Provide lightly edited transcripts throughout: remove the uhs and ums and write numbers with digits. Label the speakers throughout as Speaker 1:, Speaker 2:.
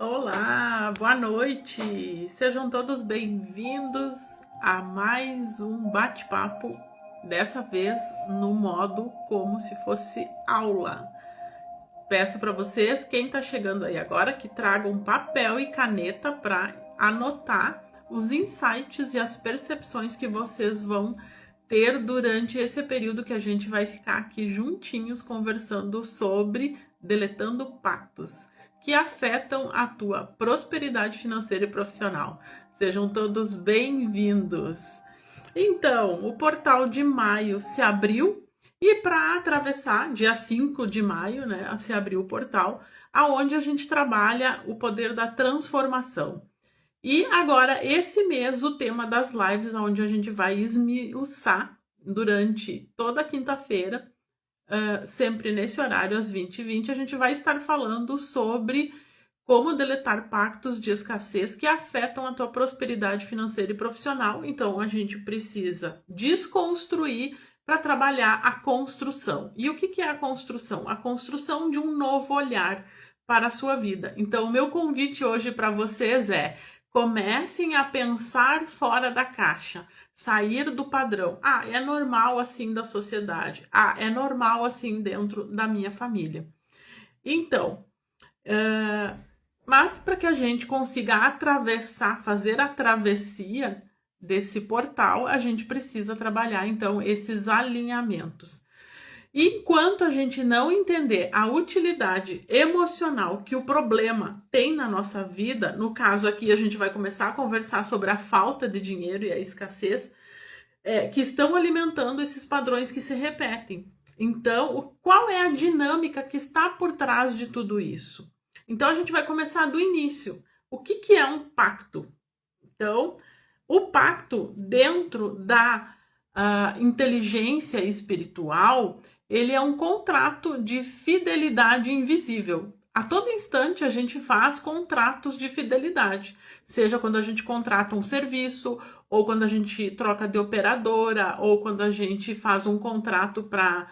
Speaker 1: Olá, boa noite. Sejam todos bem-vindos a mais um bate-papo, dessa vez no modo como se fosse aula. Peço para vocês, quem está chegando aí agora, que tragam papel e caneta para anotar os insights e as percepções que vocês vão ter durante esse período que a gente vai ficar aqui juntinhos conversando sobre deletando pactos que afetam a tua prosperidade financeira e profissional. Sejam todos bem-vindos. Então, o portal de maio se abriu e para atravessar, dia 5 de maio, né, se abriu o portal, aonde a gente trabalha o poder da transformação. E agora, esse mês, o tema das lives, onde a gente vai esmiuçar durante toda a quinta-feira, sempre nesse horário, às 20h20, a gente vai estar falando sobre como deletar pactos de escassez que afetam a tua prosperidade financeira e profissional. Então, a gente precisa desconstruir para trabalhar a construção. E o que é a construção? A construção de um novo olhar para a sua vida. Então, o meu convite hoje para vocês é: comecem a pensar fora da caixa, sair do padrão. Ah, é normal assim da sociedade. Ah, é normal assim dentro da minha família. Então, mas para que a gente consiga atravessar, fazer a travessia desse portal, a gente precisa trabalhar então esses alinhamentos. Enquanto a gente não entender a utilidade emocional que o problema tem na nossa vida, no caso aqui a gente vai começar a conversar sobre a falta de dinheiro e a escassez, que estão alimentando esses padrões que se repetem. Então, qual é a dinâmica que está por trás de tudo isso? Então, a gente vai começar do início. O que é um pacto? Então, o pacto dentro da inteligência espiritual, ele é um contrato de fidelidade invisível. A todo instante a gente faz contratos de fidelidade, seja quando a gente contrata um serviço, ou quando a gente troca de operadora, ou quando a gente faz um contrato para,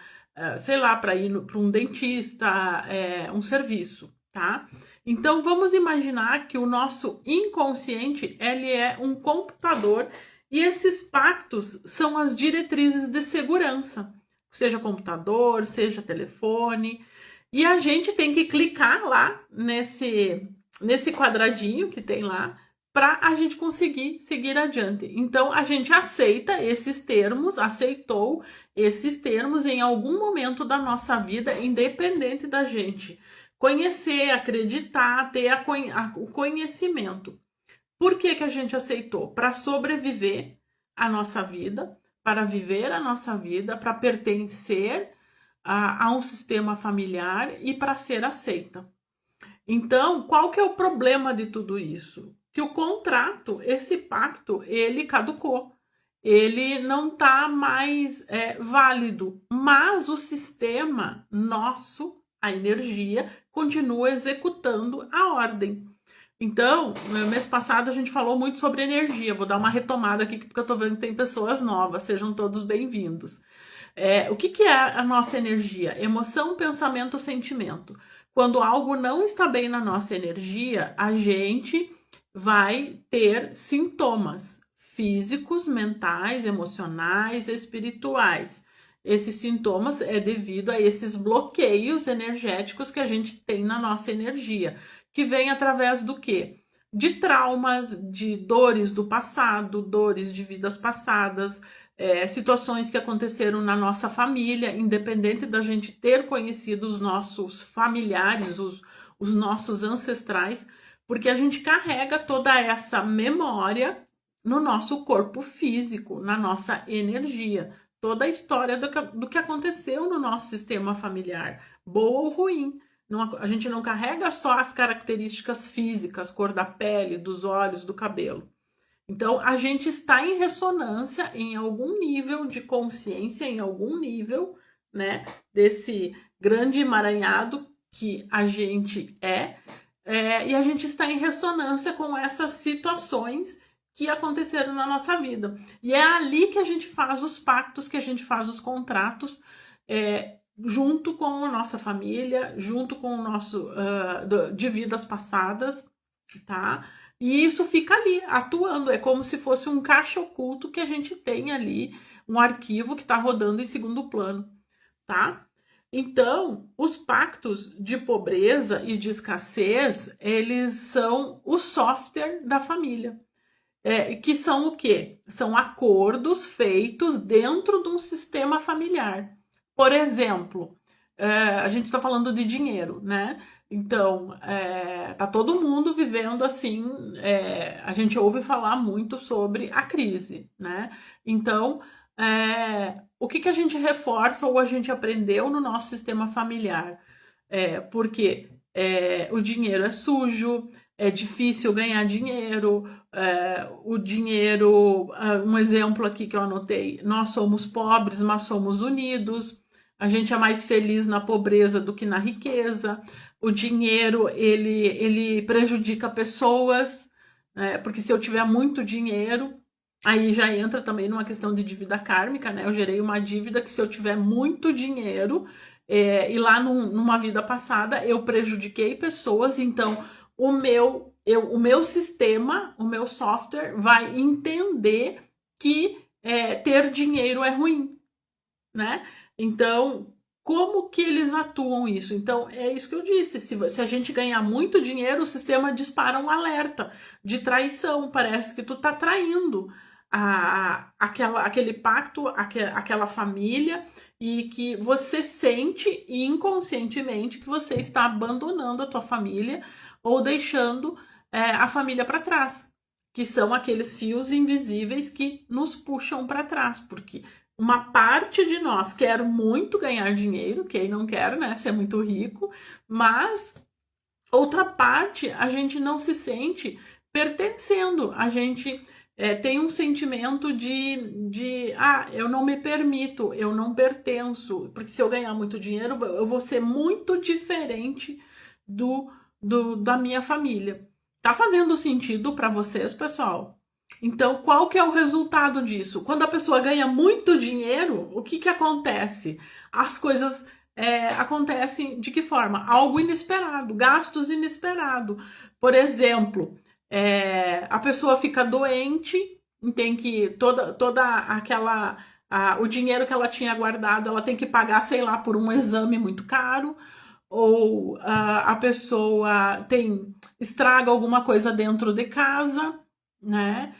Speaker 1: sei lá, para ir para um dentista, um serviço, tá? Então vamos imaginar que o nosso inconsciente, ele é um computador e esses pactos são as diretrizes de segurança, seja computador, seja telefone, e a gente tem que clicar lá nesse quadradinho que tem lá para a gente conseguir seguir adiante. Então a gente aceita esses termos, aceitou esses termos em algum momento da nossa vida, independente da gente conhecer, acreditar, ter o conhecimento. Por que a gente aceitou? Para sobreviver à nossa vida, para viver a nossa vida, para pertencer a um sistema familiar e para ser aceita. Então, qual que é o problema de tudo isso? Que o contrato, esse pacto, ele caducou. Ele não está mais válido, mas o sistema nosso, a energia, continua executando a ordem. Então, no mês passado a gente falou muito sobre energia. Vou dar uma retomada aqui porque eu estou vendo que tem pessoas novas. Sejam todos bem-vindos. O que é a nossa energia? Emoção, pensamento, sentimento. Quando algo não está bem na nossa energia, a gente vai ter sintomas físicos, mentais, emocionais, espirituais. Esses sintomas é devido a esses bloqueios energéticos que a gente tem na nossa energia, que vem através do quê? De traumas, de dores do passado, dores de vidas passadas, situações que aconteceram na nossa família, independente da gente ter conhecido os nossos familiares, os nossos ancestrais, porque a gente carrega toda essa memória no nosso corpo físico, na nossa energia, toda a história do que aconteceu no nosso sistema familiar, boa ou ruim. A gente não carrega só as características físicas, cor da pele, dos olhos, do cabelo. Então, a gente está em ressonância em algum nível de consciência, em algum nível, né, desse grande emaranhado que a gente e a gente está em ressonância com essas situações que aconteceram na nossa vida. E é ali que a gente faz os pactos, que a gente faz os contratos, junto com a nossa família, junto com o nosso de vidas passadas, tá? E isso fica ali, atuando, é como se fosse um caixa oculto que a gente tem ali, um arquivo que está rodando em segundo plano, tá? Então, os pactos de pobreza e de escassez, eles são o software da família. Que são o quê? São acordos feitos dentro de um sistema familiar. Por exemplo, a gente está falando de dinheiro, né? Então, tá todo mundo vivendo assim. A gente ouve falar muito sobre a crise, né? Então, o que a gente reforça ou a gente aprendeu no nosso sistema familiar? Porque o dinheiro é sujo, é difícil ganhar dinheiro, o dinheiro, um exemplo aqui que eu anotei, nós somos pobres, mas somos unidos, a gente é mais feliz na pobreza do que na riqueza, o dinheiro, ele prejudica pessoas, porque se eu tiver muito dinheiro, aí já entra também numa questão de dívida kármica, né? Eu gerei uma dívida que se eu tiver muito dinheiro, e lá numa vida passada eu prejudiquei pessoas, então o meu sistema, o meu software vai entender que ter dinheiro é ruim, né? Então, como que eles atuam isso? Então, é isso que eu disse. Se a gente ganhar muito dinheiro, o sistema dispara um alerta de traição. Parece que tu tá traindo aquele pacto, aquela família, e que você sente inconscientemente que você está abandonando a tua família ou deixando a família para trás, que são aqueles fios invisíveis que nos puxam para trás, porque uma parte de nós quer muito ganhar dinheiro, quem não quer, né, ser muito rico, mas outra parte a gente não se sente pertencendo, a gente tem um sentimento de eu não me permito, eu não pertenço, porque se eu ganhar muito dinheiro, eu vou ser muito diferente da minha família. Tá fazendo sentido para vocês, pessoal? Então, qual que é o resultado disso? Quando a pessoa ganha muito dinheiro, o que acontece? As coisas acontecem de que forma? Algo inesperado, gastos inesperados. Por exemplo, a pessoa fica doente, tem que toda aquela o dinheiro que ela tinha guardado, ela tem que pagar, sei lá, por um exame muito caro, ou a pessoa estraga alguma coisa dentro de casa, né?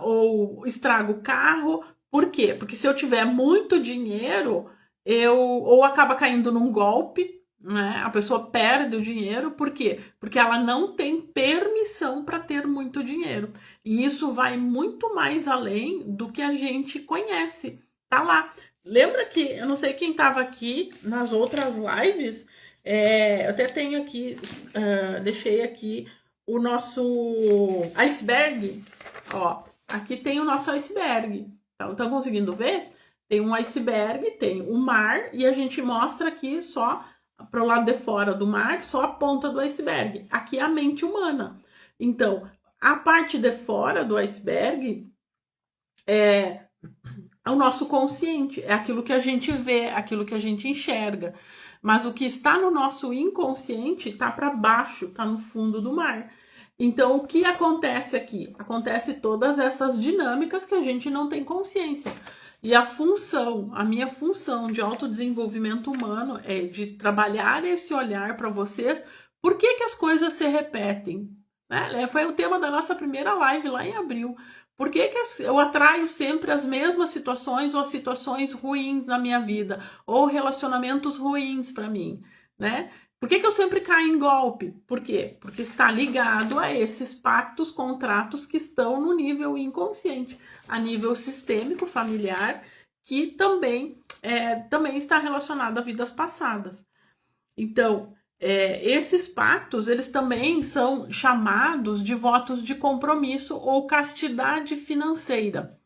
Speaker 1: Ou estraga o carro. Por quê? Porque se eu tiver muito dinheiro, ou acaba caindo num golpe, né? A pessoa perde o dinheiro, por quê? Porque ela não tem permissão para ter muito dinheiro. E isso vai muito mais além do que a gente conhece. Tá lá. Lembra que, eu não sei quem estava aqui nas outras lives, eu até tenho aqui, deixei aqui o nosso iceberg. Ó, aqui tem o nosso iceberg. Estão conseguindo ver? Tem um iceberg, tem o mar, e a gente mostra aqui só para o lado de fora do mar, só a ponta do iceberg. Aqui é a mente humana. Então, a parte de fora do iceberg é o nosso consciente, é aquilo que a gente vê, aquilo que a gente enxerga. Mas o que está no nosso inconsciente está para baixo, está no fundo do mar. Então, o que acontece aqui? Acontece todas essas dinâmicas que a gente não tem consciência. E a minha função de autodesenvolvimento humano é de trabalhar esse olhar para vocês. Por que as coisas se repetem? Né? Foi o tema da nossa primeira live lá em abril. Por que eu atraio sempre as mesmas situações ou situações ruins na minha vida? Ou relacionamentos ruins para mim, né? Por que eu sempre caio em golpe? Por quê? Porque está ligado a esses pactos, contratos que estão no nível inconsciente, a nível sistêmico, familiar, que também está relacionado a vidas passadas. Então, esses pactos, eles também são chamados de votos de compromisso ou castidade financeira.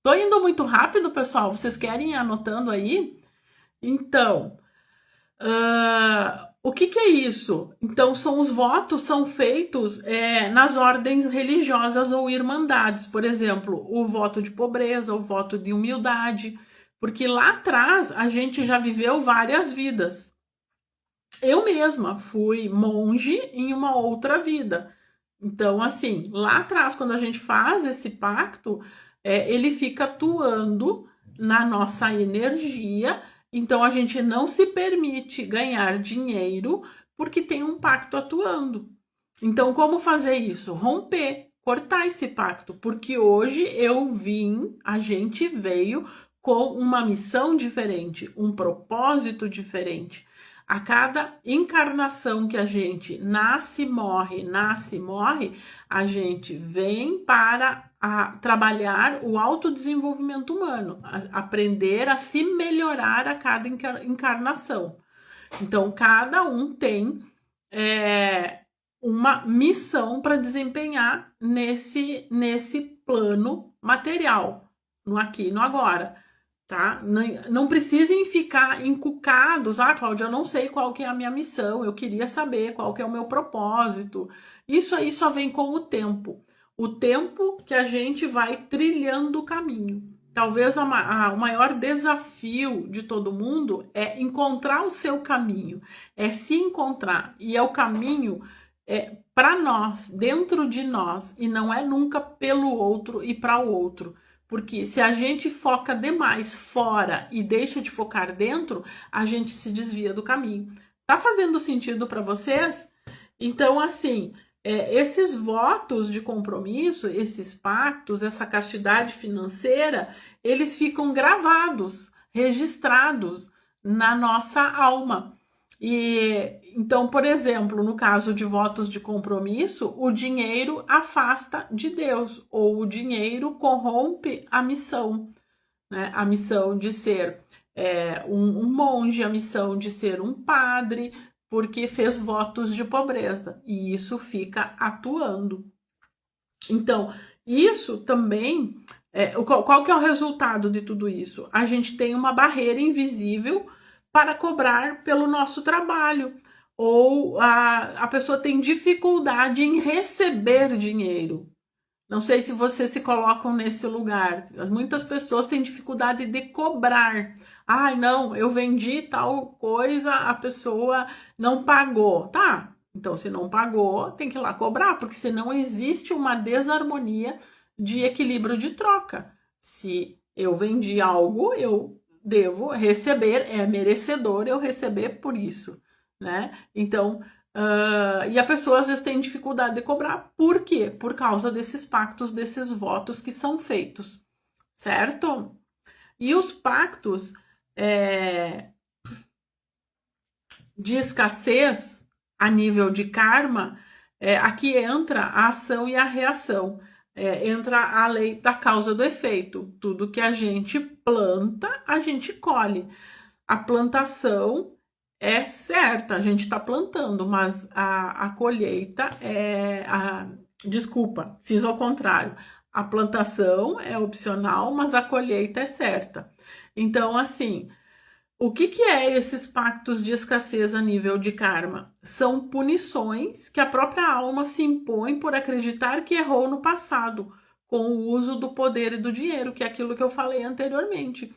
Speaker 1: Tô indo muito rápido, pessoal? Vocês querem ir anotando aí? Então, o que é isso? Então, os votos são feitos nas ordens religiosas ou irmandades. Por exemplo, o voto de pobreza, o voto de humildade. Porque lá atrás a gente já viveu várias vidas. Eu mesma fui monge em uma outra vida. Então, assim, lá atrás, quando a gente faz esse pacto, ele fica atuando na nossa energia. Então, a gente não se permite ganhar dinheiro porque tem um pacto atuando. Então, como fazer isso? Romper, cortar esse pacto, porque hoje a gente veio com uma missão diferente, um propósito diferente. A cada encarnação que a gente nasce, morre, a gente vem para trabalhar o autodesenvolvimento humano, aprender a se melhorar a cada encarnação. Então, cada um tem uma missão para desempenhar nesse plano material, no aqui e no agora. Tá? Não precisem ficar encucados. Ah, Cláudia, eu não sei qual que é a minha missão, eu queria saber qual que é o meu propósito. Isso aí só vem com o tempo. O tempo que a gente vai trilhando o caminho. Talvez o maior desafio de todo mundo é encontrar o seu caminho, é se encontrar. E é o caminho para nós, dentro de nós, e não é nunca pelo outro e para o outro. Porque se a gente foca demais fora e deixa de focar dentro, a gente se desvia do caminho. Tá fazendo sentido para vocês? Então, assim, esses votos de compromisso, esses pactos, essa castidade financeira, eles ficam gravados, registrados na nossa alma. E então, por exemplo, no caso de votos de compromisso, o dinheiro afasta de Deus, ou o dinheiro corrompe a missão, né? A missão de ser um monge, a missão de ser um padre, porque fez votos de pobreza, e isso fica atuando. Então, isso também, qual que é o resultado de tudo isso? A gente tem uma barreira invisível para cobrar pelo nosso trabalho, ou a pessoa tem dificuldade em receber dinheiro. Não sei se vocês se colocam nesse lugar. Muitas pessoas têm dificuldade de cobrar. Ai, não, eu vendi tal coisa, a pessoa não pagou. Tá, então se não pagou, tem que ir lá cobrar, porque senão existe uma desarmonia de equilíbrio de troca. Se eu vendi algo, eu devo receber, é merecedor eu receber por isso, né? Então, e a pessoa às vezes tem dificuldade de cobrar. Por quê? Por causa desses pactos, desses votos que são feitos, certo? E os pactos de escassez a nível de karma, aqui entra a ação e a reação. Entra a lei da causa do efeito. Tudo que a gente planta, a gente colhe. A plantação é certa, a gente está plantando, mas a colheita desculpa, fiz ao contrário. A plantação é opcional, mas a colheita é certa. Então, assim, o que é esses pactos de escassez a nível de karma? São punições que a própria alma se impõe por acreditar que errou no passado, com o uso do poder e do dinheiro, que é aquilo que eu falei anteriormente.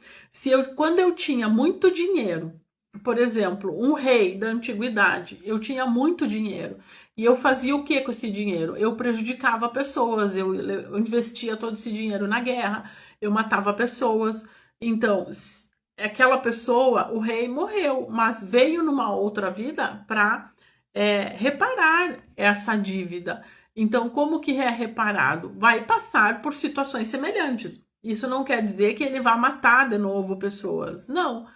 Speaker 1: Quando eu tinha muito dinheiro, por exemplo, um rei da antiguidade, eu tinha muito dinheiro, e eu fazia o que com esse dinheiro? Eu prejudicava pessoas, eu investia todo esse dinheiro na guerra, eu matava pessoas. Então, aquela pessoa, o rei morreu, mas veio numa outra vida para reparar essa dívida. Então, como que é reparado? Vai passar por situações semelhantes. Isso não quer dizer que ele vai matar de novo pessoas. Não.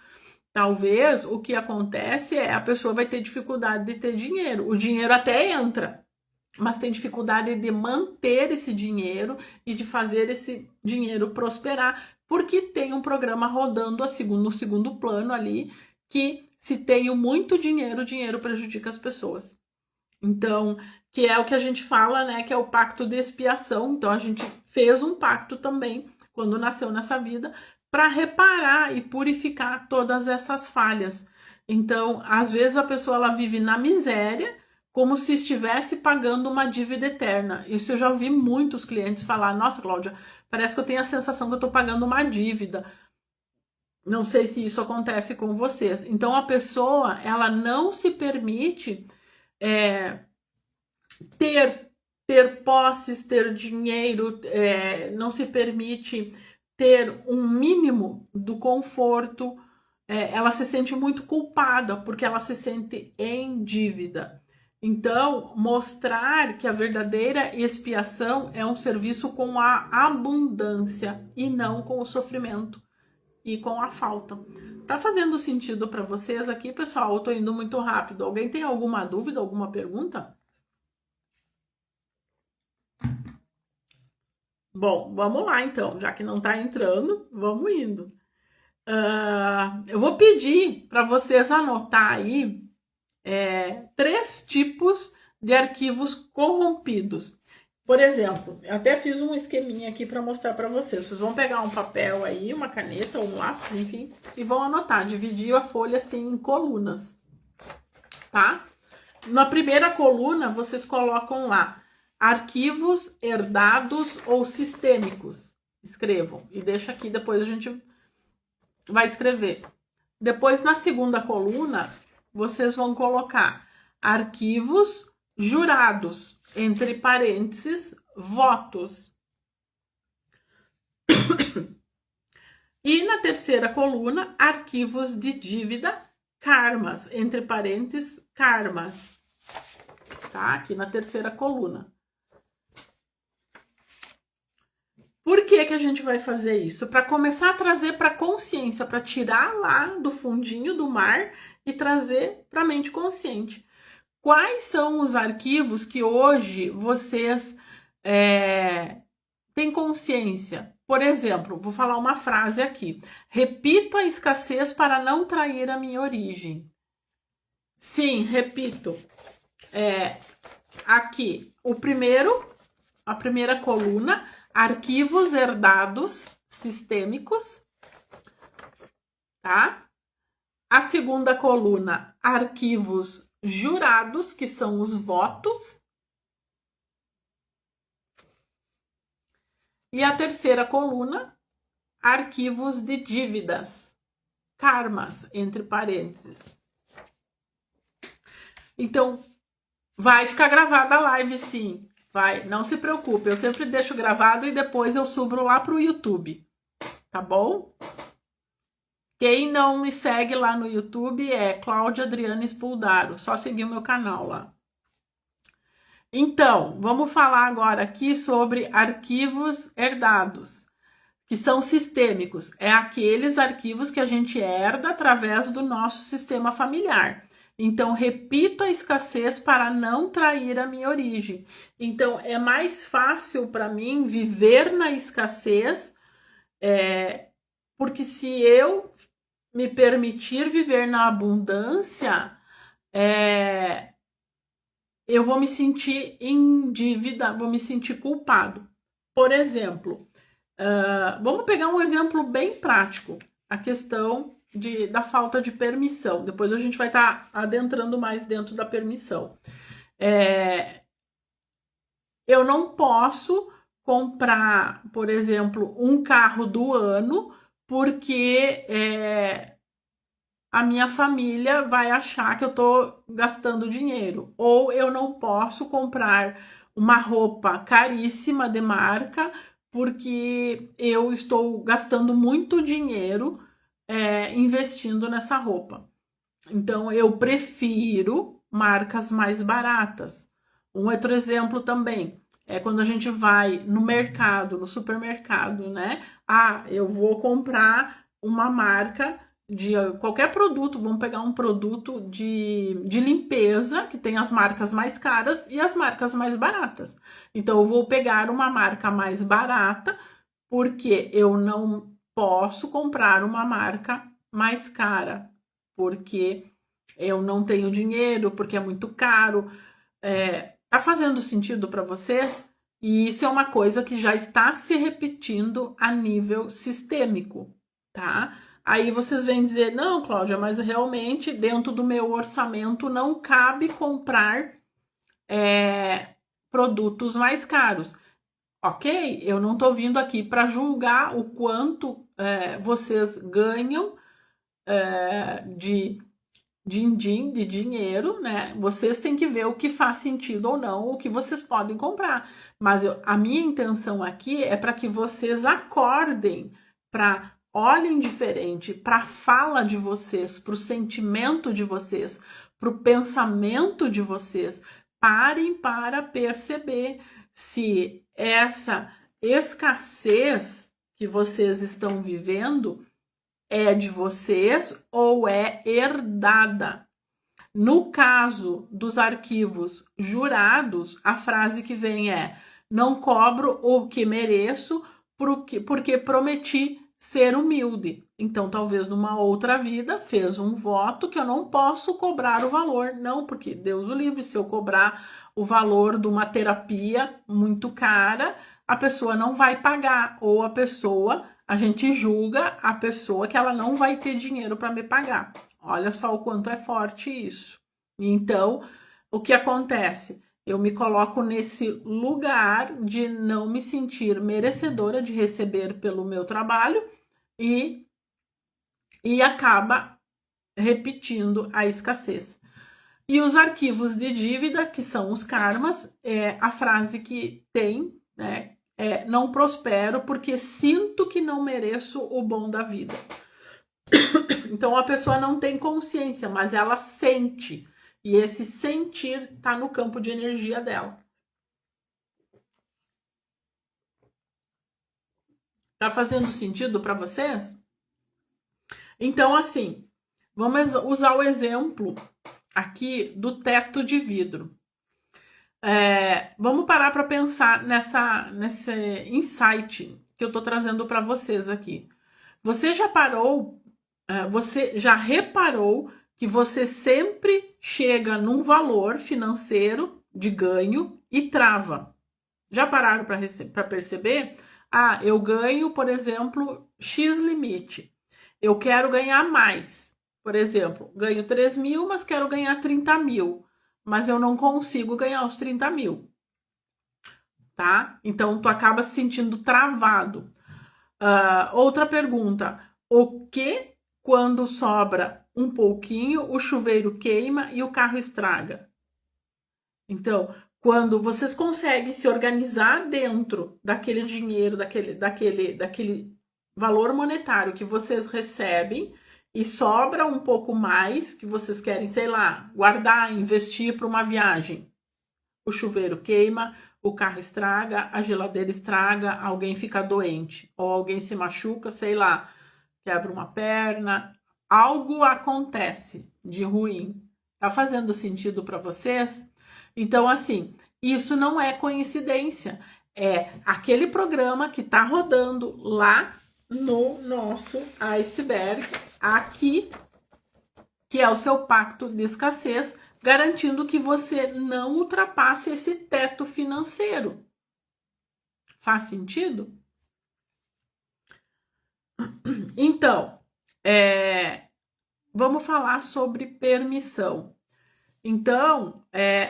Speaker 1: Talvez o que acontece é a pessoa vai ter dificuldade de ter dinheiro. O dinheiro até entra, mas tem dificuldade de manter esse dinheiro e de fazer esse dinheiro prosperar, porque tem um programa rodando no segundo plano ali, que se tenho muito dinheiro, o dinheiro prejudica as pessoas. Então, que é o que a gente fala, né, que é o pacto de expiação. Então, a gente fez um pacto também, quando nasceu nessa vida, para reparar e purificar todas essas falhas. Então, às vezes a pessoa ela vive na miséria, como se estivesse pagando uma dívida eterna. Isso eu já ouvi muitos clientes falar: nossa, Cláudia, parece que eu tenho a sensação que eu estou pagando uma dívida. Não sei se isso acontece com vocês. Então, a pessoa, ela não se permite ter posses, ter dinheiro, não se permite ter um mínimo do conforto. Ela se sente muito culpada porque ela se sente em dívida. Então, mostrar que a verdadeira expiação é um serviço com a abundância e não com o sofrimento e com a falta. Tá fazendo sentido para vocês aqui, pessoal? Eu tô indo muito rápido. Alguém tem alguma dúvida, alguma pergunta? Bom, vamos lá então, já que não tá entrando, vamos indo. Eu vou pedir para vocês anotar aí 3 tipos de arquivos corrompidos. Por exemplo, eu até fiz um esqueminha aqui para mostrar para vocês. Vocês vão pegar um papel aí, uma caneta, um lápis, enfim, e vão anotar, dividir a folha assim em colunas, tá? Na primeira coluna, vocês colocam lá arquivos herdados ou sistêmicos. Escrevam e deixa aqui, depois a gente vai escrever. Depois, na segunda coluna, vocês vão colocar arquivos jurados, entre parênteses, votos. E na terceira coluna, arquivos de dívida, karmas, entre parênteses, karmas. Tá? Aqui na terceira coluna. Por que que a gente vai fazer isso? Para começar a trazer para a consciência, para tirar lá do fundinho do mar e trazer para a mente consciente. Quais são os arquivos que hoje vocês têm consciência? Por exemplo, vou falar uma frase aqui. Repito a escassez para não trair a minha origem. Sim, repito. Aqui, a primeira coluna, arquivos herdados sistêmicos, tá? A segunda coluna, arquivos jurados, que são os votos. E a terceira coluna, arquivos de dívidas, karmas, entre parênteses. Então, vai ficar gravada a live, sim. Vai, não se preocupe, eu sempre deixo gravado e depois eu subo lá pro YouTube, tá bom? Quem não me segue lá no YouTube é Cláudia Adriana Spuldaro, só seguir o meu canal lá. Então, vamos falar agora aqui sobre arquivos herdados, que são sistêmicos. É aqueles arquivos que a gente herda através do nosso sistema familiar. Então, repito a escassez para não trair a minha origem. Então, é mais fácil para mim viver na escassez, porque se eu me permitir viver na abundância, eu vou me sentir em dívida, vou me sentir culpado. Por exemplo, vamos pegar um exemplo bem prático, a questão da falta de permissão. Depois a gente vai estar adentrando mais dentro da permissão. Eu não posso comprar, por exemplo, um carro do ano, porque a minha família vai achar que eu estou gastando dinheiro. Ou eu não posso comprar uma roupa caríssima de marca, porque eu estou gastando muito dinheiro investindo nessa roupa. Então, eu prefiro marcas mais baratas. Um outro exemplo também é quando a gente vai no mercado, no supermercado, né? Eu vou comprar uma marca de qualquer produto, vamos pegar um produto de limpeza, que tem as marcas mais caras e as marcas mais baratas. Então, eu vou pegar uma marca mais barata, porque eu não posso comprar uma marca mais cara, porque eu não tenho dinheiro, porque é muito caro. Tá fazendo sentido para vocês? E isso é uma coisa que já está se repetindo a nível sistêmico, tá? Aí vocês vêm dizer, não, Cláudia, mas realmente dentro do meu orçamento não cabe comprar produtos mais caros. Ok, eu não estou vindo aqui para julgar o quanto vocês ganham de din-din, de dinheiro, né? Vocês têm que ver o que faz sentido ou não, o que vocês podem comprar. Mas a minha intenção aqui é para que vocês acordem, para olhem diferente, para a fala de vocês, para o sentimento de vocês, para o pensamento de vocês. Parem para perceber se essa escassez que vocês estão vivendo é de vocês ou é herdada. No caso dos arquivos jurados, a frase que vem é: não cobro o que mereço porque prometi ser humilde. Então, talvez numa outra vida fez um voto que eu não posso cobrar o valor. Não, porque Deus o livre, se eu cobrar o valor de uma terapia muito cara, a pessoa não vai pagar, ou a gente julga a pessoa que ela não vai ter dinheiro para me pagar. Olha só o quanto é forte isso. Então, o que acontece? Eu me coloco nesse lugar de não me sentir merecedora de receber pelo meu trabalho e acaba repetindo a escassez. E os arquivos de dívida, que são os karmas, a frase que tem, né? Não prospero porque sinto que não mereço o bom da vida. Então a pessoa não tem consciência, mas ela sente. E esse sentir está no campo de energia dela. Tá fazendo sentido para vocês? Então, assim, vamos usar o exemplo aqui do teto de vidro. Vamos parar para pensar nesse insight que eu estou trazendo para vocês aqui. Você já reparou que você sempre chega num valor financeiro de ganho e trava? Já pararam para perceber? Ah, eu ganho, por exemplo, X limite. Eu quero ganhar mais. Por exemplo, ganho 3 mil, mas quero ganhar 30 mil. Mas eu não consigo ganhar os 30 mil. Tá? Então, tu acaba se sentindo travado. Outra pergunta. O que quando sobra um pouquinho, o chuveiro queima e o carro estraga? Então, quando vocês conseguem se organizar dentro daquele dinheiro, daquele valor monetário que vocês recebem e sobra um pouco mais que vocês querem, sei lá, guardar, investir para uma viagem. O chuveiro queima, o carro estraga, a geladeira estraga, alguém fica doente ou alguém se machuca, sei lá, quebra uma perna, algo acontece de ruim. Tá fazendo sentido para vocês? Então, assim, isso não é coincidência. É aquele programa que tá rodando lá no nosso iceberg aqui, que é o seu pacto de escassez, garantindo que você não ultrapasse esse teto financeiro. Faz sentido? Então, vamos falar sobre permissão. Então,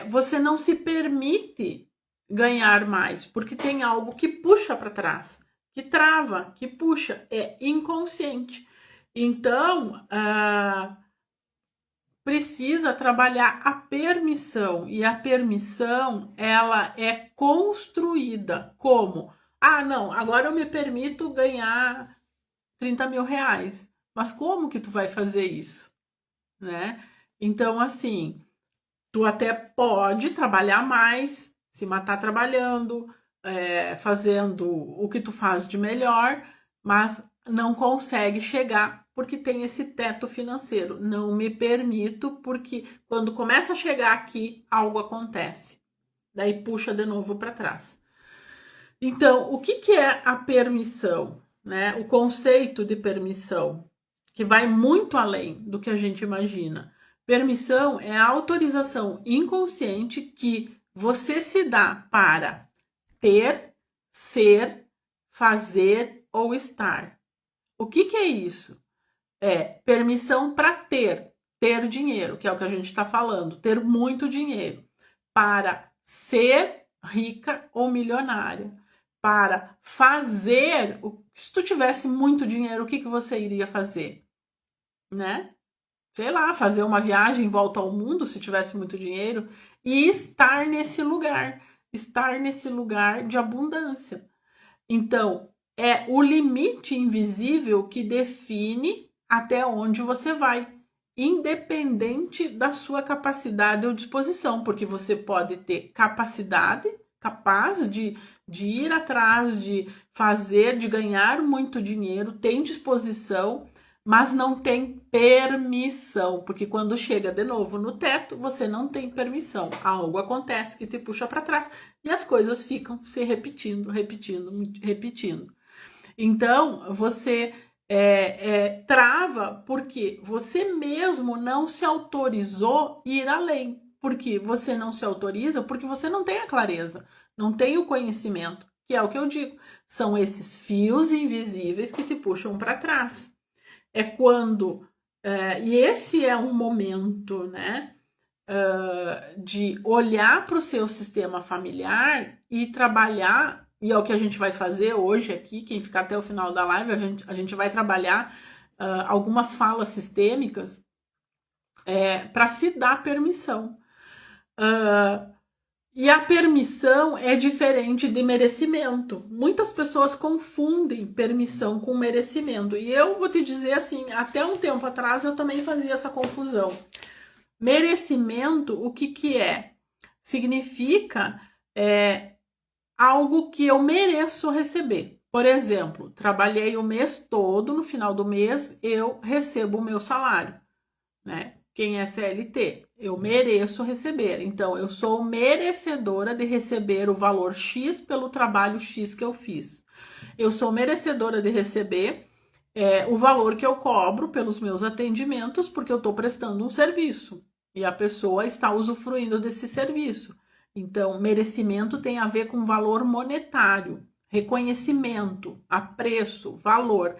Speaker 1: você não se permite ganhar mais, porque tem algo que puxa para trás, que trava, que puxa, é inconsciente. Então, precisa trabalhar a permissão, e a permissão, ela é construída como? Ah, não, agora eu me permito ganhar 30 mil reais. Mas como que tu vai fazer isso? Né? Então, assim, tu até pode trabalhar mais, se matar trabalhando, fazendo o que tu faz de melhor, mas não consegue chegar porque tem esse teto financeiro. Não me permito, porque quando começa a chegar aqui, algo acontece. Daí puxa de novo para trás. Então, o que é a permissão? Né? O conceito de permissão, que vai muito além do que a gente imagina. Permissão é a autorização inconsciente que você se dá para ter, ser, fazer ou estar. O que é isso? É permissão para ter dinheiro, que é o que a gente está falando, ter muito dinheiro, para ser rica ou milionária, para fazer, se tu tivesse muito dinheiro, o que você iria fazer, né? Sei lá, fazer uma viagem em volta ao mundo, se tivesse muito dinheiro, e estar nesse lugar de abundância. Então, é o limite invisível que define até onde você vai, independente da sua capacidade ou disposição, porque você pode ter capacidade, capaz de ir atrás, de fazer, de ganhar muito dinheiro, tem disposição, mas não tem permissão, porque quando chega de novo no teto, você não tem permissão. Algo acontece que te puxa para trás e as coisas ficam se repetindo, repetindo, repetindo. Então, você trava porque você mesmo não se autorizou ir além. Porque você não se autoriza, porque você não tem a clareza, não tem o conhecimento, que é o que eu digo. São esses fios invisíveis que te puxam para trás. É quando... e esse é um momento, né? De olhar para o seu sistema familiar e trabalhar, e é o que a gente vai fazer hoje aqui, quem ficar até o final da live, a gente vai trabalhar algumas falas sistêmicas para se dar permissão. E a permissão é diferente de merecimento. Muitas pessoas confundem permissão com merecimento. E eu vou te dizer assim, até um tempo atrás eu também fazia essa confusão. Merecimento, o que é? Significa algo que eu mereço receber. Por exemplo, trabalhei o mês todo, no final do mês eu recebo o meu salário, né? Quem é CLT? Eu mereço receber. Então, eu sou merecedora de receber o valor X pelo trabalho X que eu fiz. Eu sou merecedora de receber o valor que eu cobro pelos meus atendimentos, porque eu estou prestando um serviço e a pessoa está usufruindo desse serviço. Então, merecimento tem a ver com valor monetário, reconhecimento, apreço, valor.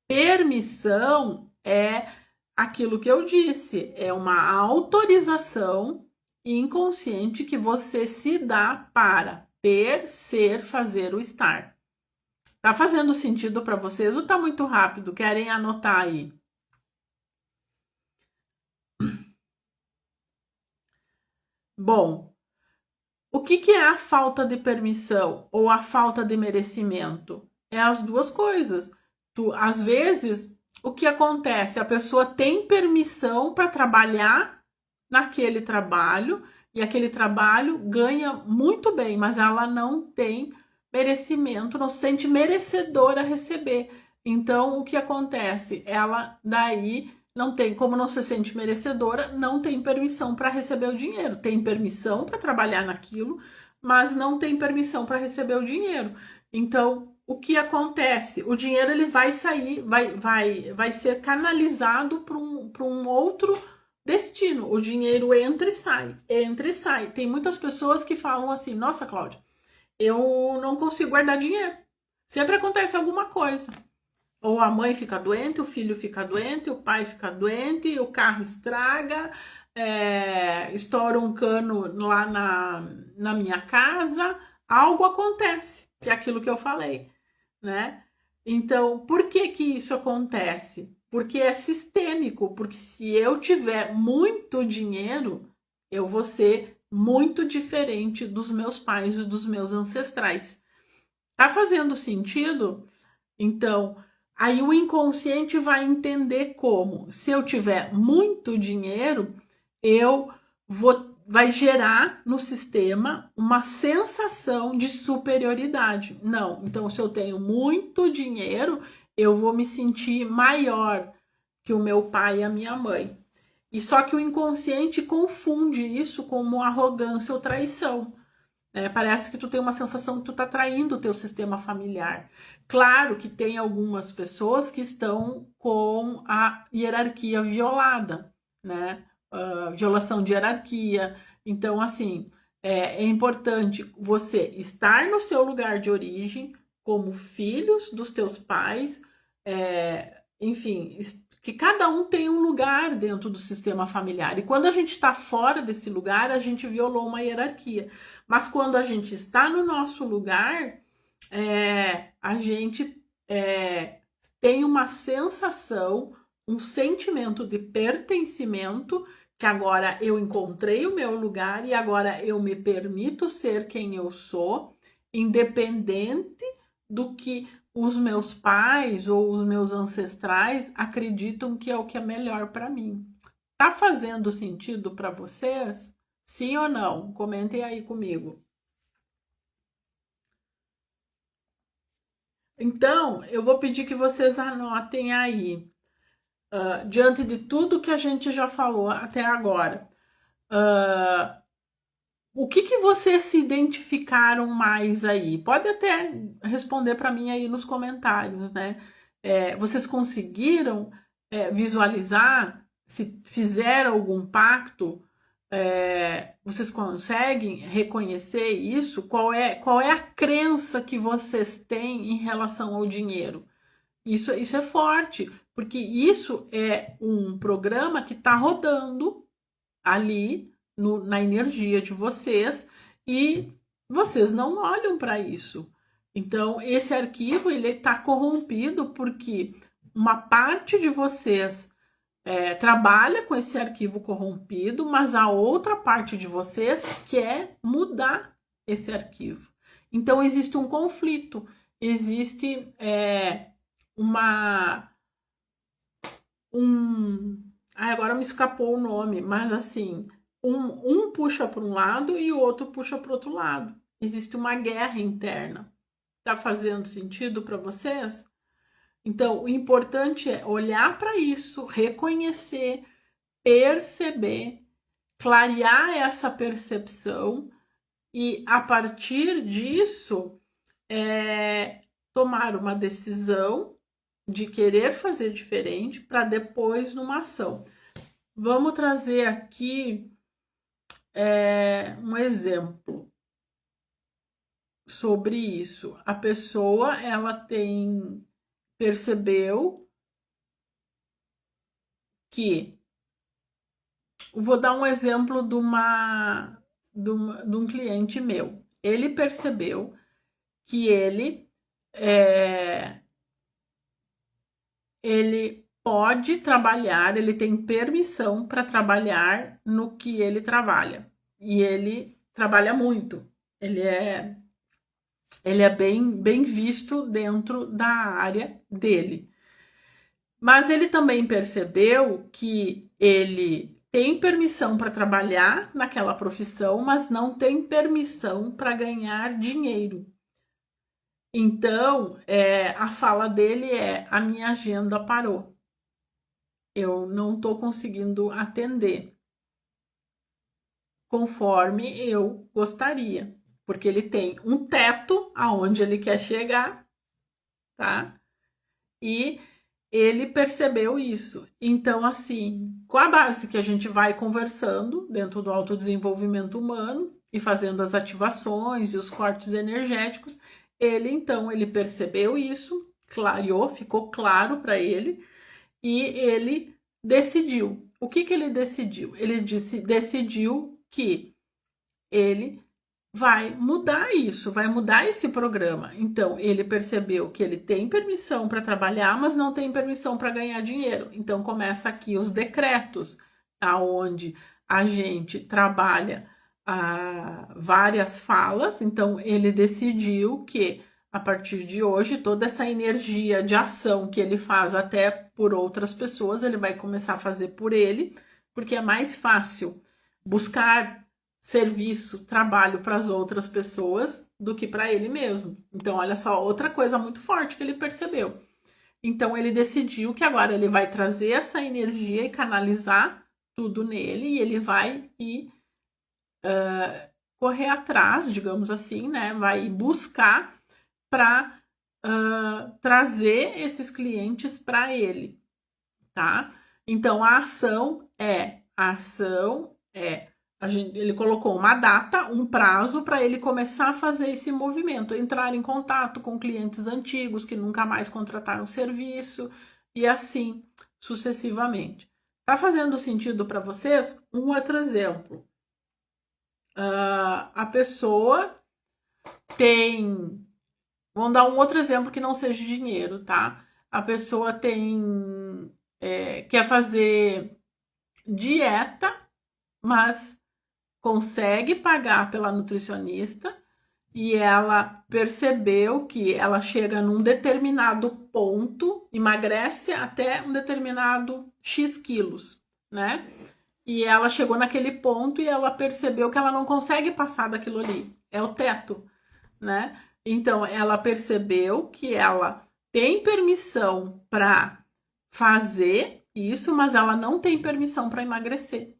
Speaker 1: Permissão é aquilo que eu disse, é uma autorização inconsciente que você se dá para ter, ser, fazer ou estar. Tá fazendo sentido para vocês ou tá muito rápido? Querem anotar aí? Bom, o que é a falta de permissão ou a falta de merecimento? É as duas coisas. Às vezes, o que acontece? A pessoa tem permissão para trabalhar naquele trabalho e aquele trabalho ganha muito bem, mas ela não tem merecimento, não se sente merecedora a receber. Então, o que acontece? Ela daí não tem, como não se sente merecedora, não tem permissão para receber o dinheiro. Tem permissão para trabalhar naquilo, mas não tem permissão para receber o dinheiro. Então, o que acontece? O dinheiro ele vai sair, vai ser canalizado para um outro destino. O dinheiro entra e sai, entra e sai. Tem muitas pessoas que falam assim: nossa, Cláudia, eu não consigo guardar dinheiro. Sempre acontece alguma coisa. Ou a mãe fica doente, o filho fica doente, o pai fica doente, o carro estraga, estoura um cano lá na minha casa, algo acontece, que é aquilo que eu falei, né? Então, por que isso acontece? Porque é sistêmico, porque se eu tiver muito dinheiro, eu vou ser muito diferente dos meus pais e dos meus ancestrais. Tá fazendo sentido? Então, aí o inconsciente vai entender como, se eu tiver muito dinheiro, vai gerar no sistema uma sensação de superioridade. Não, então se eu tenho muito dinheiro, eu vou me sentir maior que o meu pai e a minha mãe. E só que o inconsciente confunde isso como arrogância ou traição. Parece que tu tem uma sensação que tu tá traindo o teu sistema familiar. Claro que tem algumas pessoas que estão com a hierarquia violada, né? Violação de hierarquia. Então, assim, é importante você estar no seu lugar de origem, como filhos dos teus pais, enfim, que cada um tem um lugar dentro do sistema familiar. E quando a gente está fora desse lugar, a gente violou uma hierarquia. Mas quando a gente está no nosso lugar, a gente tem uma sensação, um sentimento de pertencimento, que agora eu encontrei o meu lugar e agora eu me permito ser quem eu sou, independente do que os meus pais ou os meus ancestrais acreditam que é o que é melhor para mim. Tá fazendo sentido para vocês? Sim ou não? Comentem aí comigo. Então, eu vou pedir que vocês anotem aí, diante de tudo que a gente já falou até agora, o que vocês se identificaram mais aí? Pode até responder para mim aí nos comentários, né? Vocês conseguiram visualizar se fizeram algum pacto? Vocês conseguem reconhecer isso? Qual é a crença que vocês têm em relação ao dinheiro? Isso é forte, porque isso é um programa que está rodando ali na energia de vocês e vocês não olham para isso. Então, esse arquivo ele está corrompido porque uma parte de vocês trabalha com esse arquivo corrompido, mas a outra parte de vocês quer mudar esse arquivo. Então, existe um conflito, existe agora me escapou o nome, mas assim, um puxa para um lado e o outro puxa para o outro lado. Existe uma guerra interna. Tá fazendo sentido para vocês? Então, o importante é olhar para isso, reconhecer, perceber, clarear essa percepção e, a partir disso, tomar uma decisão de querer fazer diferente para depois numa ação. Vamos trazer aqui um exemplo sobre isso. A pessoa ela percebeu que vou dar um exemplo de um cliente meu. Ele percebeu que ele pode trabalhar, ele tem permissão para trabalhar no que ele trabalha. E ele trabalha muito. Ele é bem visto dentro da área dele. Mas ele também percebeu que ele tem permissão para trabalhar naquela profissão, mas não tem permissão para ganhar dinheiro. Então, a fala dele a minha agenda parou. Eu não estou conseguindo atender conforme eu gostaria, porque ele tem um teto aonde ele quer chegar, tá? E ele percebeu isso. Então, assim, com a base que a gente vai conversando dentro do autodesenvolvimento humano e fazendo as ativações e os cortes energéticos, ele percebeu isso, clareou, ficou claro para ele e ele decidiu. O que ele decidiu? Ele decidiu que ele vai mudar isso, vai mudar esse programa. Então, ele percebeu que ele tem permissão para trabalhar, mas não tem permissão para ganhar dinheiro. Então, começa aqui os decretos, aonde a gente trabalha várias falas. Então, ele decidiu que, a partir de hoje, toda essa energia de ação que ele faz até por outras pessoas, ele vai começar a fazer por ele, porque é mais fácil buscar serviço, trabalho para as outras pessoas do que para ele mesmo. Então, olha só, outra coisa muito forte que ele percebeu. Então, ele decidiu que agora ele vai trazer essa energia e canalizar tudo nele e ele vai correr atrás, digamos assim, né? Vai buscar para trazer esses clientes para ele, tá? Então, a ação é ele colocou uma data, um prazo para ele começar a fazer esse movimento, entrar em contato com clientes antigos que nunca mais contrataram serviço e assim sucessivamente. Tá fazendo sentido para vocês? Um outro exemplo. A pessoa tem Vamos dar um outro exemplo que não seja dinheiro, tá? A pessoa quer fazer dieta, mas consegue pagar pela nutricionista e ela percebeu que ela chega num determinado ponto, emagrece até um determinado X quilos, né? E ela chegou naquele ponto e ela percebeu que ela não consegue passar daquilo ali. É o teto, né? Então ela percebeu que ela tem permissão para fazer isso, mas ela não tem permissão para emagrecer.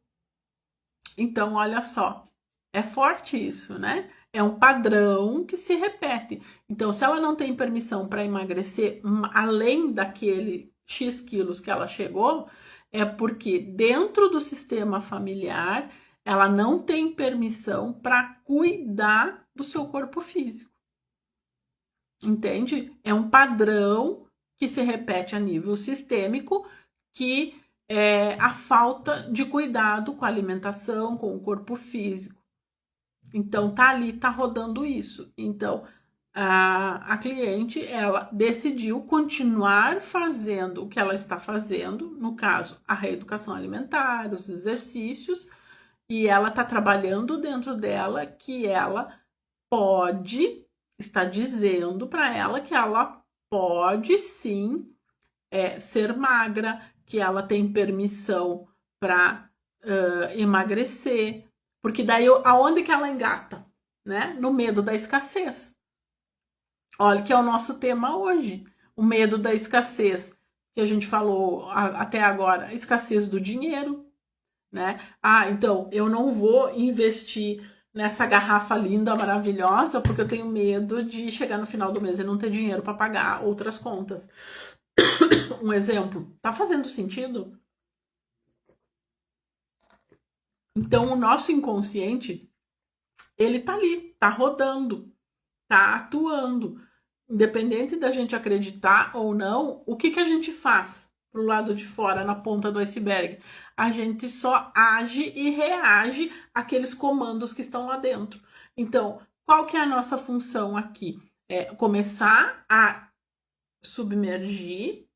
Speaker 1: Então, olha só, é forte isso, né? É um padrão que se repete. Então, se ela não tem permissão para emagrecer além daquele X quilos que ela chegou, é porque dentro do sistema familiar ela não tem permissão para cuidar do seu corpo físico. Entende? É um padrão que se repete a nível sistêmico, que é a falta de cuidado com a alimentação, com o corpo físico. Então tá ali, tá rodando isso. Então a cliente, ela decidiu continuar fazendo o que ela está fazendo, no caso, a reeducação alimentar, os exercícios, e ela tá trabalhando dentro dela que ela pode, está dizendo para ela que ela pode sim ser magra, que ela tem permissão para emagrecer, porque daí aonde que ela engata, né? No medo da escassez. Olha que é o nosso tema hoje, o medo da escassez que a gente falou até agora, escassez do dinheiro, né? Ah, então eu não vou investir nessa garrafa linda, maravilhosa, porque eu tenho medo de chegar no final do mês e não ter dinheiro para pagar outras contas. Um exemplo, tá fazendo sentido? Então o nosso inconsciente, ele tá ali, tá rodando, tá atuando. Independente da gente acreditar ou não, o que a gente faz pro lado de fora, na ponta do iceberg? A gente só age e reage àqueles comandos que estão lá dentro. Então, qual que é a nossa função aqui? É começar a submergir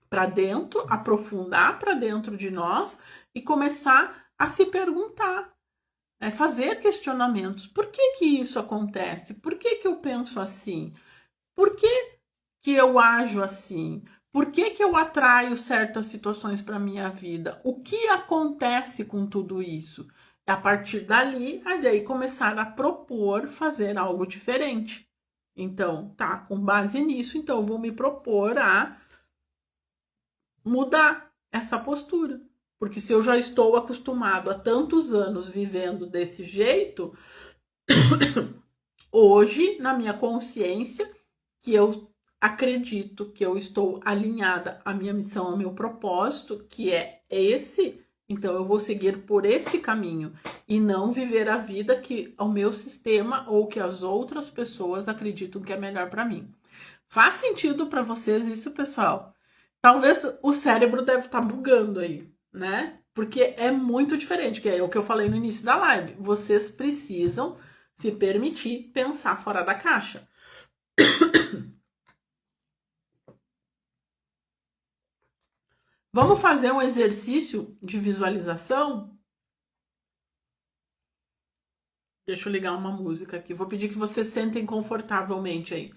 Speaker 1: para dentro, aprofundar para dentro de nós e começar a se perguntar, fazer questionamentos. Por que isso acontece? Por que eu penso assim? Por que eu ajo assim? Por que eu atraio certas situações para minha vida? O que acontece com tudo isso? A partir dali, aí começar a propor fazer algo diferente. Então, tá, com base nisso, então eu vou me propor a mudar essa postura. Porque se eu já estou acostumado há tantos anos vivendo desse jeito, hoje, na minha consciência, que eu acredito que eu estou alinhada à minha missão, ao meu propósito, que é esse, então eu vou seguir por esse caminho e não viver a vida que o meu sistema ou que as outras pessoas acreditam que é melhor para mim. Faz sentido para vocês isso, pessoal? Talvez o cérebro deve estar bugando aí, né? Porque é muito diferente, que é o que eu falei no início da live. Vocês precisam se permitir pensar fora da caixa. Vamos fazer um exercício de visualização? Deixa eu ligar uma música aqui. Vou pedir que vocês sentem confortavelmente aí.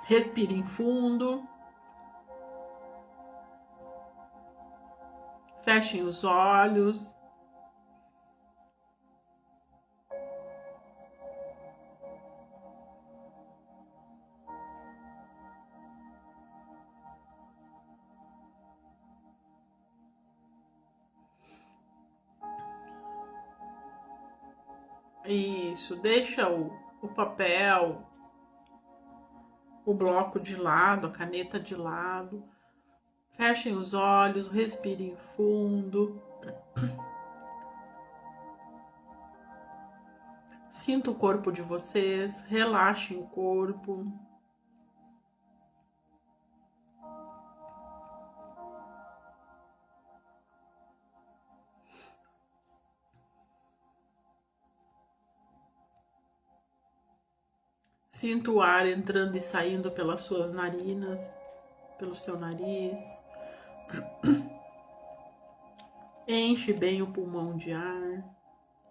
Speaker 1: Respirem fundo. Fechem os olhos. Isso, deixa o papel, o bloco de lado, a caneta de lado. Fechem os olhos, respirem fundo. Sinta o corpo de vocês, relaxem o corpo. Sinta o ar entrando e saindo pelas suas narinas, pelo seu nariz. Enche bem o pulmão de ar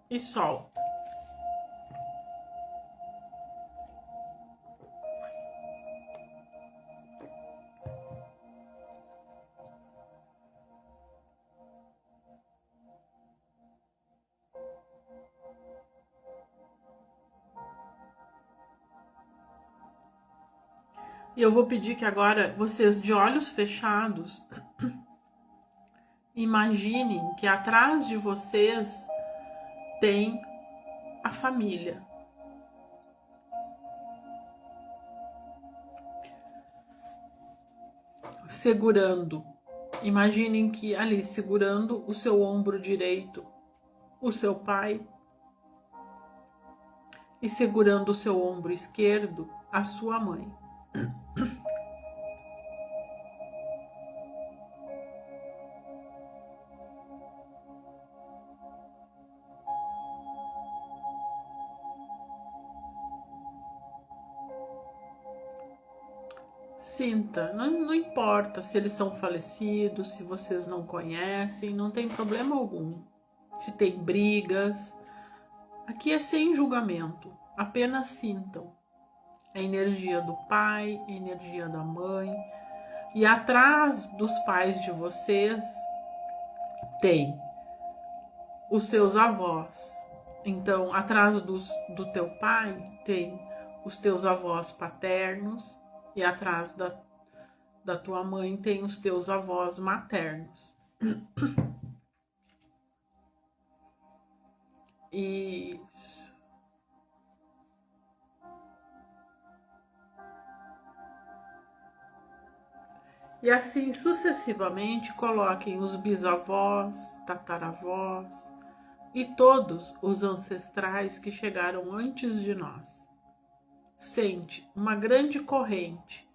Speaker 1: e solta. E eu vou pedir que agora vocês, de olhos fechados, imaginem que atrás de vocês tem a família. Segurando. Imaginem que ali, segurando o seu ombro direito, o seu pai, e segurando o seu ombro esquerdo, a sua mãe. Sinta, não importa se eles são falecidos, se vocês não conhecem, não tem problema algum. Se tem brigas, aqui é sem julgamento, apenas sintam a energia do pai, a energia da mãe. E atrás dos pais de vocês tem os seus avós. Então, atrás do teu pai tem os teus avós paternos e atrás da tua mãe tem os teus avós maternos. Isso. E assim sucessivamente coloquem os bisavós, tataravós e todos os ancestrais que chegaram antes de nós. Sente uma grande corrente,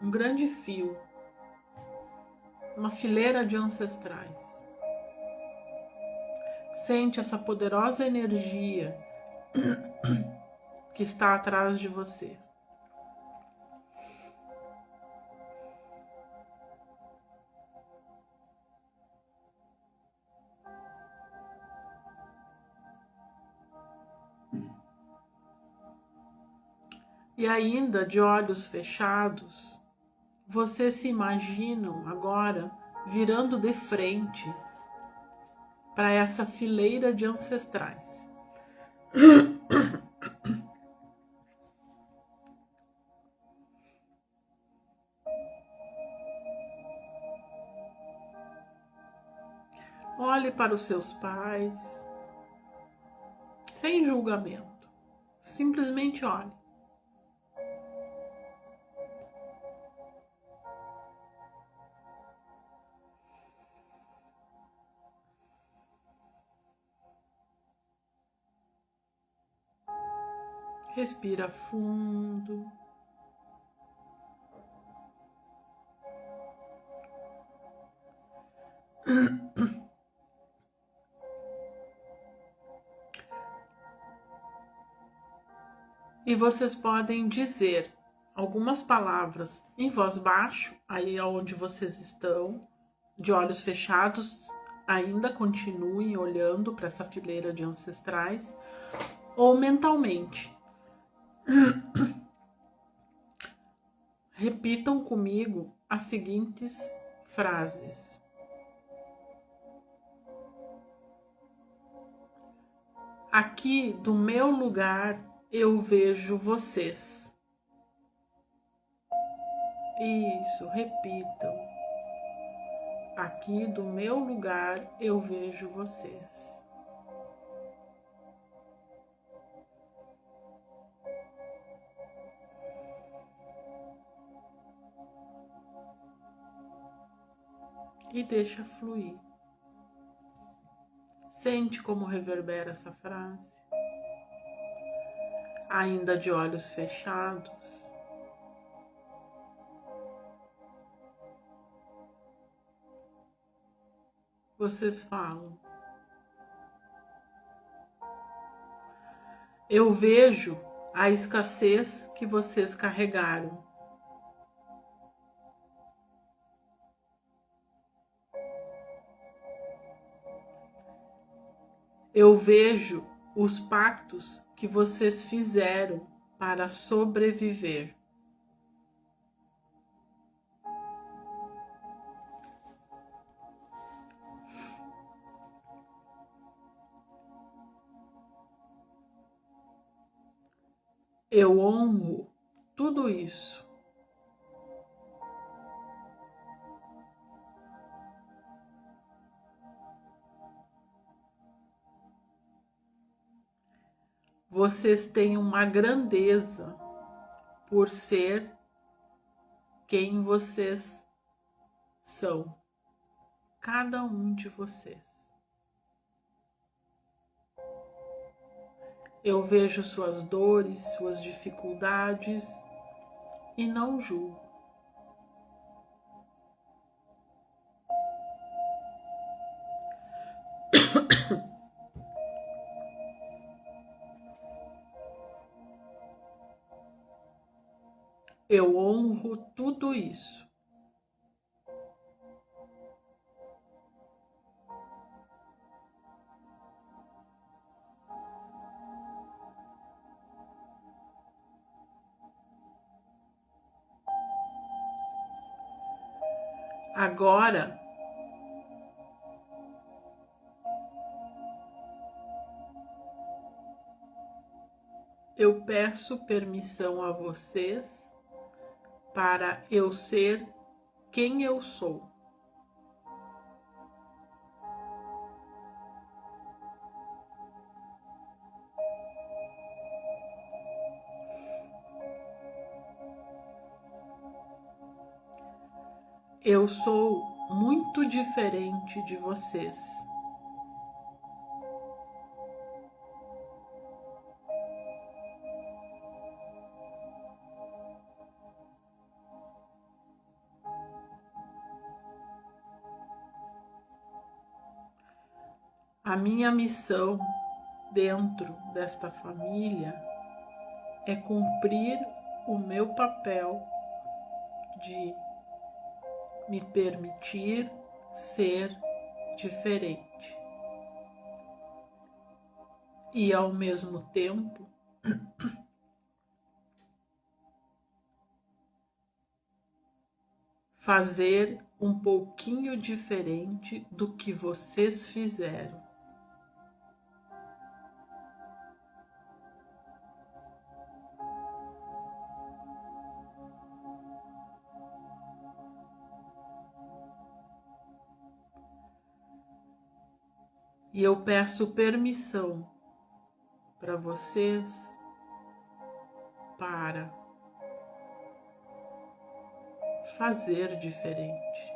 Speaker 1: um grande fio, uma fileira de ancestrais. Sente essa poderosa energia que está atrás de você. E ainda de olhos fechados, vocês se imaginam agora virando de frente para essa fileira de ancestrais. Olhe para os seus pais, sem julgamento. Simplesmente olhe. Respira fundo. E vocês podem dizer algumas palavras em voz baixa, aí onde vocês estão, de olhos fechados, ainda continuem olhando para essa fileira de ancestrais, ou mentalmente. Repitam comigo as seguintes frases. Aqui do meu lugar eu vejo vocês. Isso, repitam. Aqui do meu lugar eu vejo vocês. E deixa fluir. Sente como reverbera essa frase. Ainda de olhos fechados. vocês falam. Eu vejo a escassez que vocês carregaram. Eu vejo os pactos que vocês fizeram para sobreviver. Eu honro tudo isso. Vocês têm uma grandeza por ser quem vocês são, cada um de vocês. Eu vejo suas dores, suas dificuldades e não julgo. Eu honro tudo isso. Agora, eu peço permissão a vocês para eu ser quem eu sou. Eu sou muito diferente de vocês. A minha missão dentro desta família é cumprir o meu papel de me permitir ser diferente e, ao mesmo tempo, fazer um pouquinho diferente do que vocês fizeram. E eu peço permissão para vocês para fazer diferente.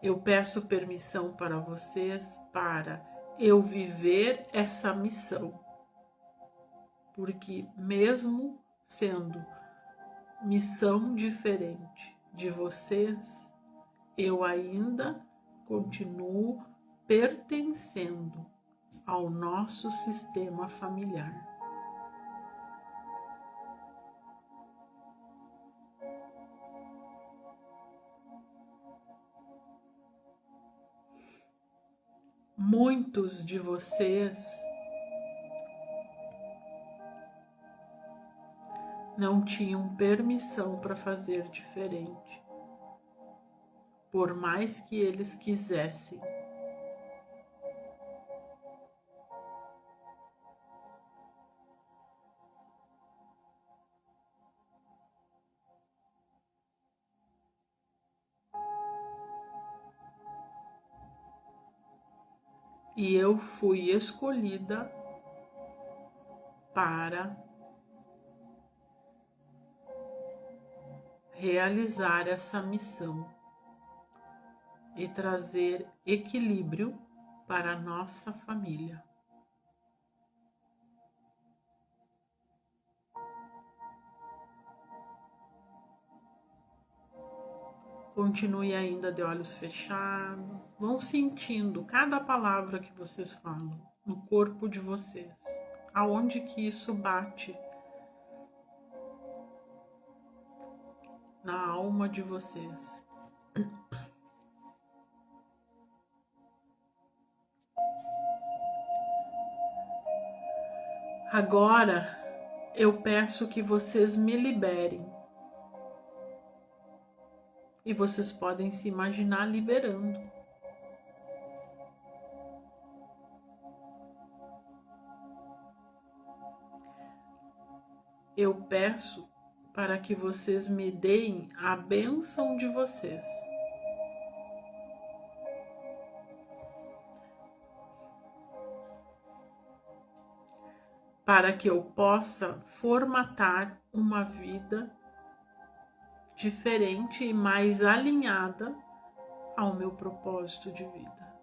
Speaker 1: Eu peço permissão para vocês para eu viver essa missão. Porque mesmo sendo missão diferente de vocês, eu ainda continuo pertencendo ao nosso sistema familiar. Muitos de vocês não tinham permissão para fazer diferente, por mais que eles quisessem. E eu fui escolhida para realizar essa missão e trazer equilíbrio para a nossa família. Continue ainda de olhos fechados. Vão sentindo cada palavra que vocês falam no corpo de vocês. Aonde que isso bate na alma de vocês. Agora eu peço que vocês me liberem. E vocês podem se imaginar liberando. Eu peço para que vocês me deem a bênção de vocês. Para que eu possa formatar uma vida diferente e mais alinhada ao meu propósito de vida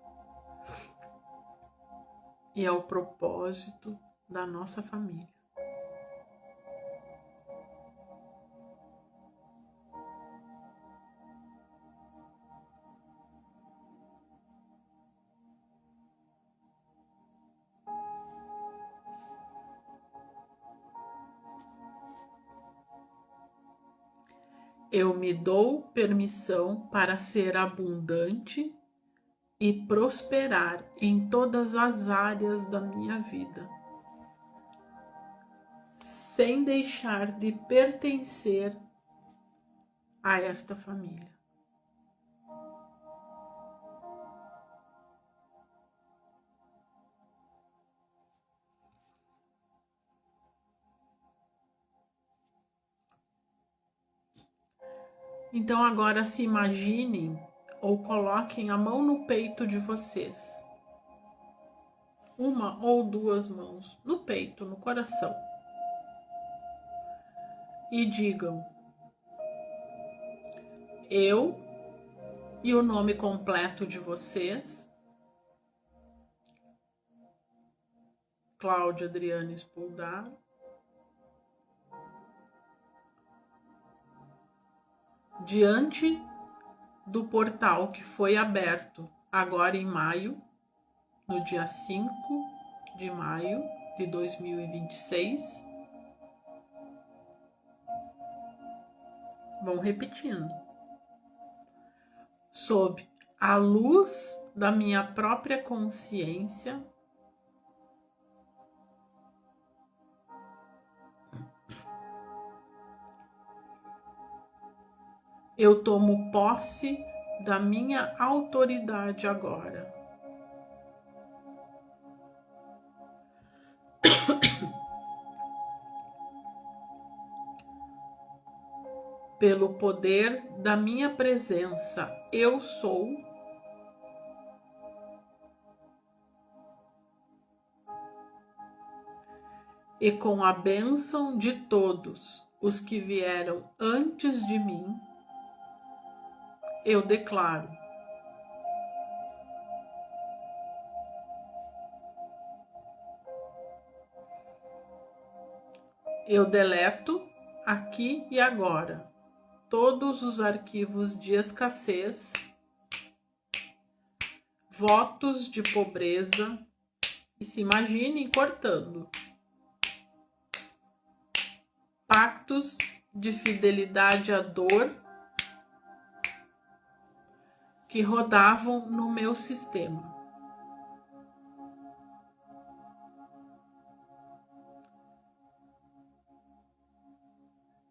Speaker 1: e ao propósito da nossa família. Eu me dou permissão para ser abundante e prosperar em todas as áreas da minha vida, sem deixar de pertencer a esta família. Então agora se imaginem ou coloquem a mão no peito de vocês. Uma ou duas mãos no peito, no coração. E digam: eu e o nome completo de vocês, Cláudia Adriana Spoldar, diante do portal que foi aberto agora em maio, no dia 5 de maio de 2026. Vão repetindo. Sob a luz da minha própria consciência, eu tomo posse da minha autoridade agora. Pelo poder da minha presença, eu sou. E com a bênção de todos os que vieram antes de mim, eu declaro: eu deleto aqui e agora todos os arquivos de escassez, votos de pobreza, e se imaginem cortando, pactos de fidelidade à dor que rodavam no meu sistema.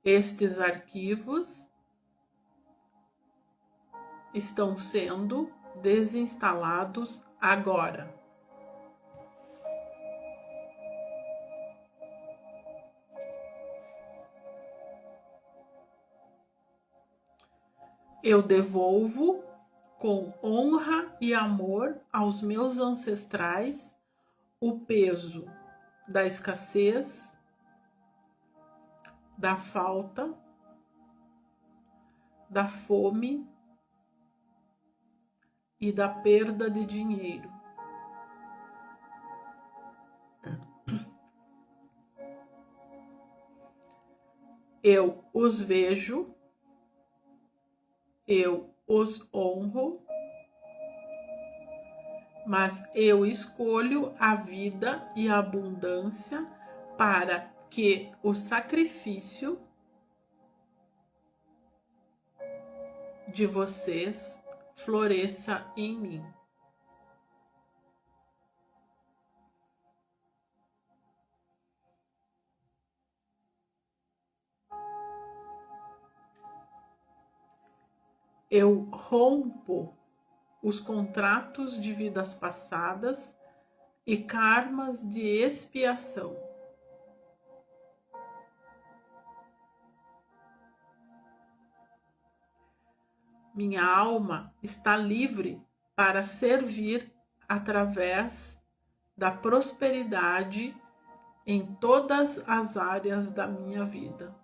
Speaker 1: Estes arquivos estão sendo desinstalados agora. Eu devolvo com honra e amor aos meus ancestrais o peso da escassez, da falta, da fome e da perda de dinheiro. Eu os vejo, eu os honro, mas eu escolho a vida e a abundância para que o sacrifício de vocês floresça em mim. Eu rompo os contratos de vidas passadas e karmas de expiação. Minha alma está livre para servir através da prosperidade em todas as áreas da minha vida.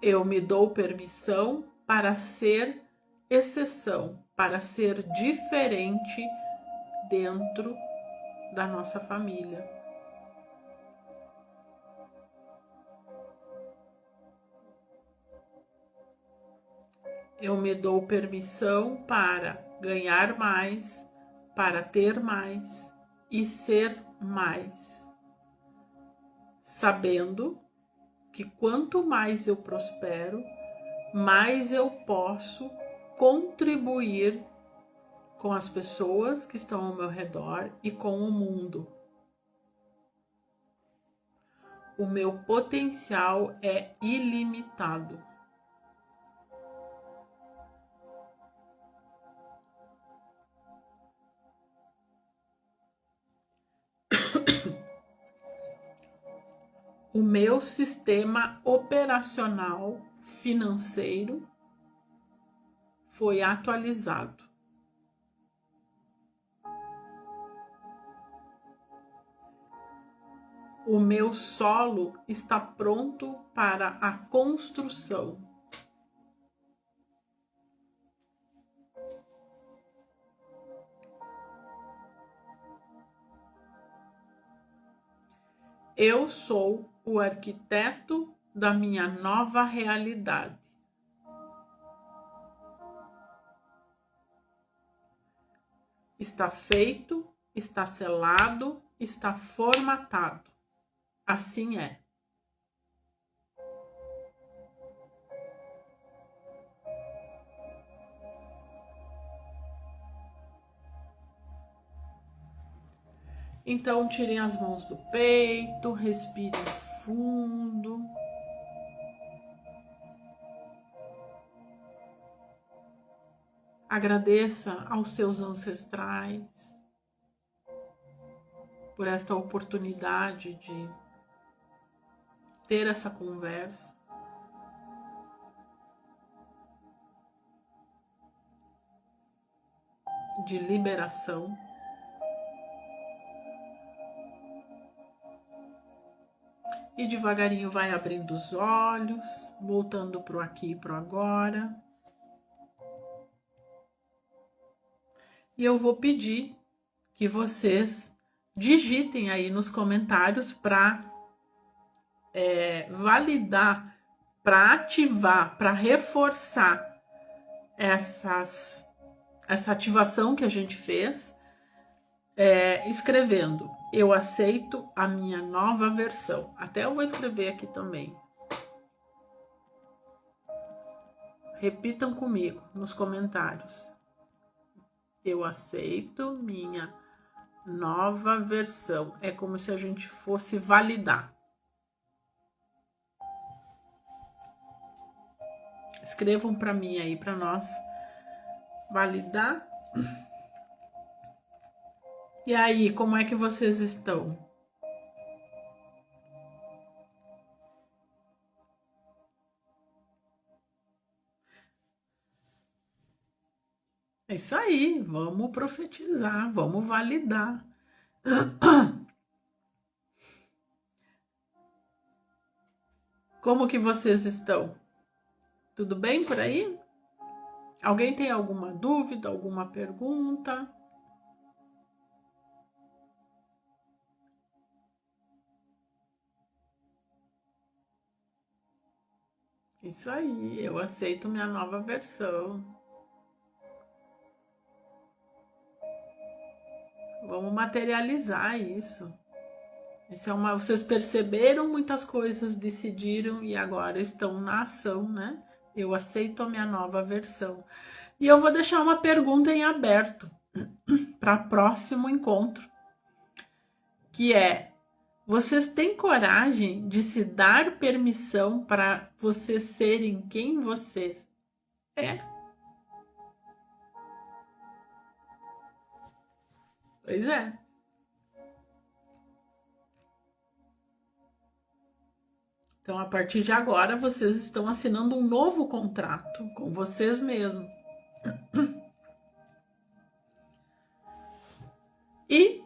Speaker 1: Eu me dou permissão para ser exceção, para ser diferente dentro da nossa família. Eu me dou permissão para ganhar mais, para ter mais e ser mais, sabendo que quanto mais eu prospero, mais eu posso contribuir com as pessoas que estão ao meu redor e com o mundo. O meu potencial é ilimitado. O meu sistema operacional financeiro foi atualizado. O meu solo está pronto para a construção. Eu sou o arquiteto da minha nova realidade. Está feito, está selado, está formatado. Assim é. Então, tirem as mãos do peito, respirem fundo. Agradeça aos seus ancestrais por esta oportunidade de ter essa conversa. De liberação. E devagarinho vai abrindo os olhos, voltando para o aqui e para o agora. E eu vou pedir que vocês digitem aí nos comentários para validar, para ativar, para reforçar essa ativação que a gente fez, escrevendo: eu aceito a minha nova versão. Até eu vou escrever aqui também. Repitam comigo nos comentários. Eu aceito minha nova versão. É como se a gente fosse validar. Escrevam para mim aí, para nós validar. E aí, como é que vocês estão? É isso aí, vamos profetizar, vamos validar. Como que vocês estão? Tudo bem por aí? Alguém tem alguma dúvida, alguma pergunta? Isso aí, eu aceito minha nova versão. Vamos materializar isso. Vocês perceberam muitas coisas, decidiram e agora estão na ação, né? Eu aceito a minha nova versão. E eu vou deixar uma pergunta em aberto para próximo encontro, que é: vocês têm coragem de se dar permissão para vocês serem quem vocês é? Pois é. Então, a partir de agora, vocês estão assinando um novo contrato com vocês mesmos. E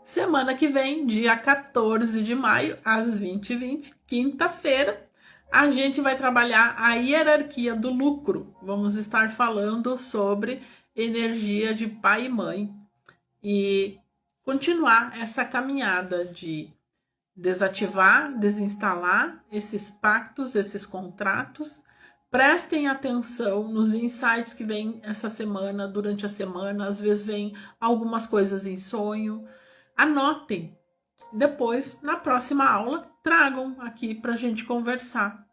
Speaker 1: semana que vem, dia 14 de maio, às 20h20, quinta-feira, a gente vai trabalhar a hierarquia do lucro. Vamos estar falando sobre energia de pai e mãe e continuar essa caminhada de desativar, desinstalar esses pactos, esses contratos. Prestem atenção nos insights que vem essa semana, durante a semana. Às vezes vem algumas coisas em sonho. Anotem. Depois, na próxima aula, tragam aqui para a gente conversar,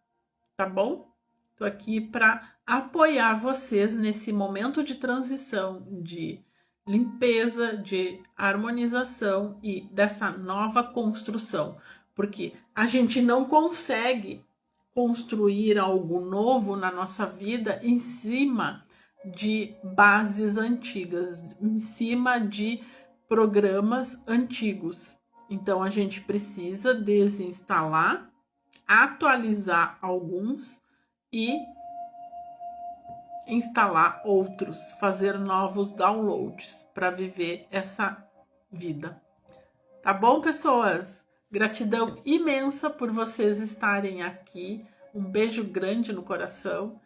Speaker 1: tá bom? Estou aqui para apoiar vocês nesse momento de transição, de limpeza, de harmonização e dessa nova construção, porque a gente não consegue construir algo novo na nossa vida em cima de bases antigas, em cima de programas antigos. Então a gente precisa desinstalar, atualizar alguns e instalar outros, fazer novos downloads para viver essa vida. Tá bom, pessoas? Gratidão imensa por vocês estarem aqui. Um beijo grande no coração.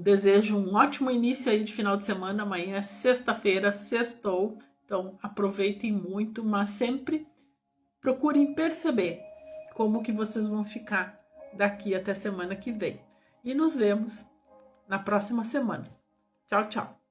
Speaker 1: Desejo um ótimo início aí de final de semana. Amanhã é sexta-feira, sextou. Então aproveitem muito, mas sempre procurem perceber como que vocês vão ficar daqui até semana que vem. E nos vemos na próxima semana. Tchau, tchau.